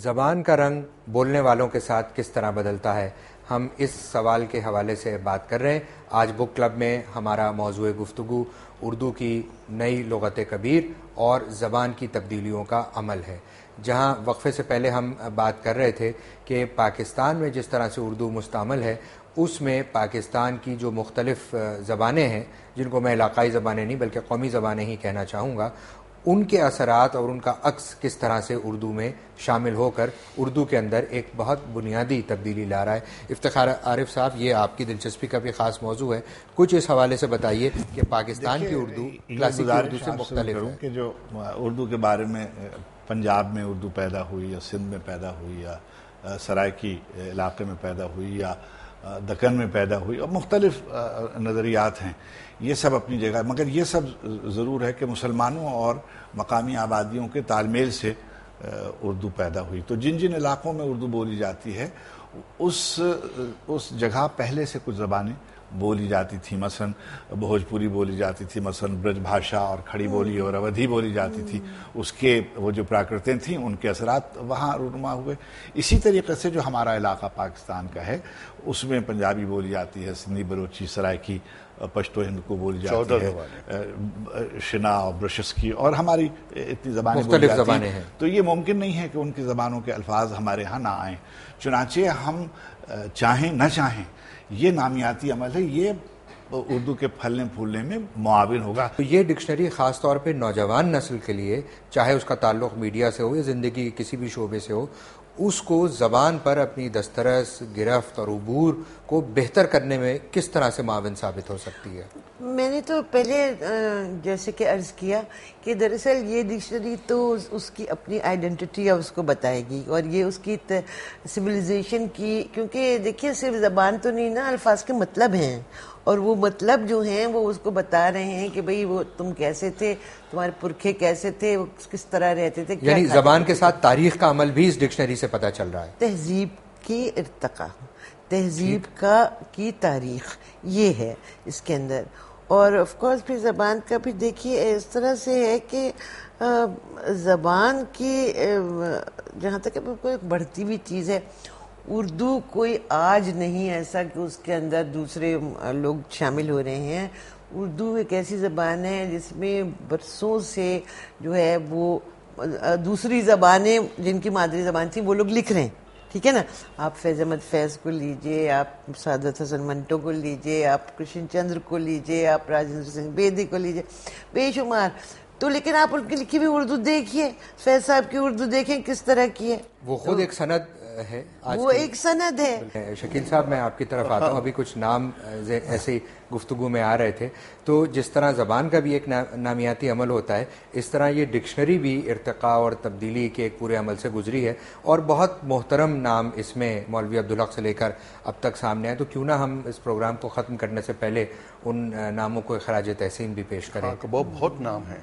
زبان کا رنگ بولنے والوں کے ساتھ کس طرح بدلتا ہے، ہم اس سوال کے حوالے سے بات کر رہے ہیں۔ آج بک کلب میں ہمارا موضوع گفتگو اردو کی نئی لغت کبیر اور زبان کی تبدیلیوں کا عمل ہے، جہاں وقفے سے پہلے ہم بات کر رہے تھے کہ پاکستان میں جس طرح سے اردو مستعمل ہے، اس میں پاکستان کی جو مختلف زبانیں ہیں، جن کو میں علاقائی زبانیں نہیں بلکہ قومی زبانیں ہی کہنا چاہوں گا، ان کے اثرات اور ان کا عکس کس طرح سے اردو میں شامل ہو کر اردو کے اندر ایک بہت بنیادی تبدیلی لا رہا ہے۔ افتخار عارف صاحب، یہ آپ کی دلچسپی کا بھی خاص موضوع ہے، کچھ اس حوالے سے بتائیے کہ پاکستان کی اردو کلاسیکی اردو سے مختلف ہے کہ جو اردو کے بارے میں پنجاب میں اردو پیدا ہوئی یا سندھ میں پیدا ہوئی یا سرائکی علاقے میں پیدا ہوئی یا دکن میں پیدا ہوئی، اور مختلف نظریات ہیں، یہ سب اپنی جگہ، مگر یہ سب ضرور ہے کہ مسلمانوں اور مقامی آبادیوں کے تال میل سے اردو پیدا ہوئی۔ تو جن جن علاقوں میں اردو بولی جاتی ہے اس جگہ پہلے سے کچھ زبانیں بولی جاتی تھی، مثلا بھوجپوری بولی جاتی تھی، مثلا برج بھاشا اور کھڑی بولی اور اودھی بولی جاتی تھی، اس کے وہ جو پراکرتیں تھیں ان کے اثرات وہاں رونما ہوئے۔ اسی طریقے سے جو ہمارا علاقہ پاکستان کا ہے اس میں پنجابی بولی جاتی ہے، سندھی، بلوچی، سرائکی، پشتو ہند کو بولی جاتی ہے، شنا اور برشسکی، اور ہماری اتنی زبانیں بولی جاتی ہیں، تو یہ ممکن نہیں ہے کہ ان کی زبانوں کے الفاظ ہمارے ہاں نہ آئیں۔ چنانچہ ہم چاہیں نہ چاہیں یہ نامیاتی عمل ہے، یہ اردو کے پھلنے پھولنے میں معاون ہوگا۔ یہ ڈکشنری خاص طور پہ نوجوان نسل کے لیے، چاہے اس کا تعلق میڈیا سے ہو یا زندگی کسی بھی شعبے سے ہو، اس کو زبان پر اپنی دسترس، گرفت اور عبور کو بہتر کرنے میں کس طرح سے معاون ثابت ہو سکتی ہے؟ میں نے تو پہلے جیسے کہ عرض کیا کہ دراصل یہ ڈکشنری تو اس کی اپنی آئیڈینٹی اس کو بتائے گی، اور یہ اس کی سویلائزیشن کی، کیونکہ دیکھیے صرف زبان تو نہیں نا، الفاظ کے مطلب ہیں، اور وہ مطلب جو ہیں وہ اس کو بتا رہے ہیں کہ بھئی وہ تم کیسے تھے، تمہارے پرکھے کیسے تھے، وہ کس طرح رہتے تھے، یعنی زبان کے ساتھ تاریخ کا عمل بھی اس ڈکشنری سے پتہ چل رہا ہے۔ تہذیب کی ارتقاء، تہذیب کی تاریخ یہ ہے اس کے اندر، اور آف کورس پھر زبان کا بھی دیکھیے اس طرح سے ہے کہ زبان کی جہاں تک کوئی ایک بڑھتی ہوئی چیز ہے، اردو کوئی آج نہیں ایسا کہ اس کے اندر دوسرے لوگ شامل ہو رہے ہیں۔ اردو ایک ایسی زبان ہے جس میں برسوں سے جو ہے وہ دوسری زبانیں جن کی مادری زبان تھی وہ لوگ لکھ رہے ہیں، ٹھیک ہے نا۔ آپ فیض احمد فیض کو لیجئے، آپ سعادت حسن منٹو کو لیجئے، آپ کرشن چندر کو لیجئے، آپ راجندر سنگھ بیدی کو لیجئے، بے شمار۔ تو لیکن آپ ان کی لکھی ہوئی اردو دیکھیے، فیض صاحب کی اردو دیکھیں کس طرح کی ہے، وہ خود ایک سند ہے، وہ ایک سند ہے۔ شکیل صاحب، میں آپ کی طرف آتا ہوں، ابھی کچھ نام ایسی گفتگو میں آ رہے تھے، تو جس طرح زبان کا بھی ایک نامیاتی عمل ہوتا ہے، اس طرح یہ ڈکشنری بھی ارتقاء اور تبدیلی کے ایک پورے عمل سے گزری ہے، اور بہت محترم نام اس میں مولوی عبدالحق سے لے کر اب تک سامنے آئے۔ تو کیوں نہ ہم اس پروگرام کو ختم کرنے سے پہلے ان ناموں کو خراج تحسین بھی پیش کریں۔ بہت نام ہیں،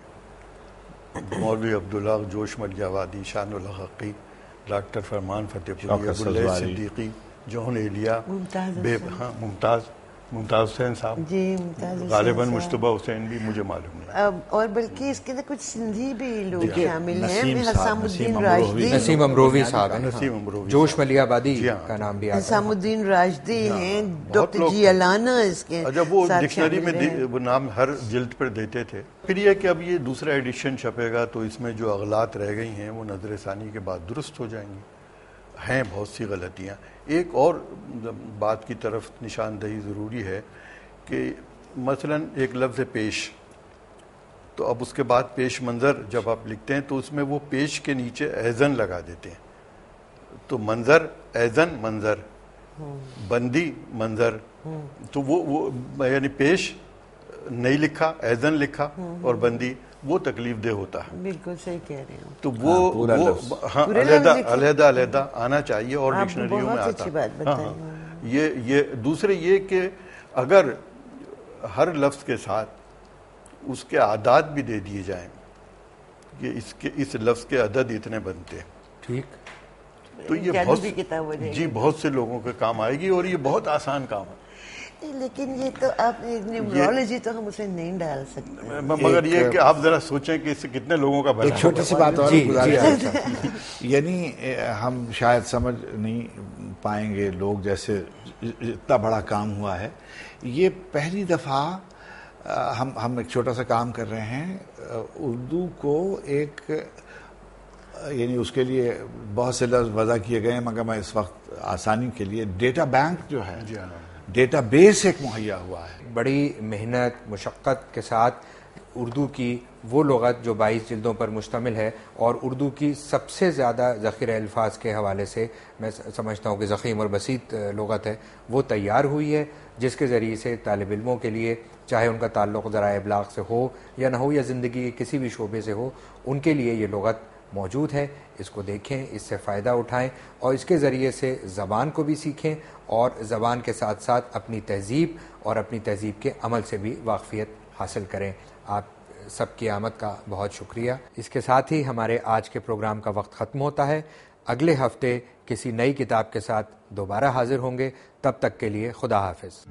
مولوی عبدالحق، جوش ملیح آبادی، شان الحقی، ڈاکٹر فرمان فتح پوری، ابواللیث صدیقی، جون ایلیا، ممتاز حسین صاحب، جی غالباً مشتبہ حسین بھی مجھے معلوم نہیں، اور بلکہ اس کے اندر کچھ سندھی بھی لوگ شامل ہیں، نسیم حسام الدین راشدی، نسیم امروی صاحب ہیں، نسیم امروی، جوش ملیح آبادی کا نام بھی آتا ہے، حسام الدین راشدی ہیں، ڈاکٹر جی الانا اس کے جب وہ ڈکشنری میں وہ نام ہر جلد پر دیتے تھے۔ پھر یہ کہ اب یہ دوسرا ایڈیشن چھپے گا تو اس میں جو اغلاط رہ گئی ہیں وہ نظر ثانی کے بعد درست ہو جائیں گی، ہیں بہت سی غلطیاں۔ ایک اور بات کی طرف نشاندہی ضروری ہے کہ مثلا ایک لفظ پیش، تو اب اس کے بعد پیش منظر جب آپ لکھتے ہیں تو اس میں وہ پیش کے نیچے ایزن لگا دیتے ہیں، تو منظر ایزن منظر، بندی منظر، تو وہ یعنی پیش نہیں لکھا، ایزن لکھا، اور بندی وہ تکلیف دہ ہوتا ہے۔ بالکل صحیح کہہ رہے ہیں، تو وہ علیحدہ آنا چاہیے اور ڈکشنریوں میں آتا۔ یہ دوسرے یہ کہ اگر ہر لفظ کے ساتھ اس کے اعداد بھی دے دیے جائیں کہ اس لفظ کے عدد اتنے بنتے ہیں، ٹھیک، تو یہ بہت سے لوگوں کے کام آئے گی، اور یہ بہت آسان کام ہے۔ لیکن یہ تو آپ نیورولوجی تو ہم اسے نہیں ڈال سکتے، مگر یہ کہ آپ ذرا سوچیں کہ اس سے کتنے لوگوں کا ایک چھوٹی سی بات اور گزارش، یعنی ہم شاید سمجھ نہیں پائیں گے لوگ، جیسے اتنا بڑا کام ہوا ہے، یہ پہلی دفعہ ہم ایک چھوٹا سا کام کر رہے ہیں، اردو کو ایک، یعنی اس کے لیے بہت سے لفظ وضع کیے گئے ہیں، مگر میں اس وقت آسانی کے لیے ڈیٹا بینک جو ہے، ڈیٹا بیس ایک مہیا ہوا ہے۔ بڑی محنت مشقت کے ساتھ اردو کی وہ لغت جو 22 جلدوں پر مشتمل ہے اور اردو کی سب سے زیادہ ذخیرہ الفاظ کے حوالے سے میں سمجھتا ہوں کہ ضخیم اور بسیط لغت ہے، وہ تیار ہوئی ہے، جس کے ذریعے سے طالب علموں کے لیے، چاہے ان کا تعلق ذرائع ابلاغ سے ہو یا نہ ہو، یا زندگی کے کسی بھی شعبے سے ہو، ان کے لیے یہ لغت موجود ہے۔ اس کو دیکھیں، اس سے فائدہ اٹھائیں اور اس کے ذریعے سے زبان کو بھی سیکھیں اور زبان کے ساتھ ساتھ اپنی تہذیب اور اپنی تہذیب کے عمل سے بھی واقفیت حاصل کریں۔ آپ سب کی آمد کا بہت شکریہ۔ اس کے ساتھ ہی ہمارے آج کے پروگرام کا وقت ختم ہوتا ہے۔ اگلے ہفتے کسی نئی کتاب کے ساتھ دوبارہ حاضر ہوں گے، تب تک کے لیے خدا حافظ۔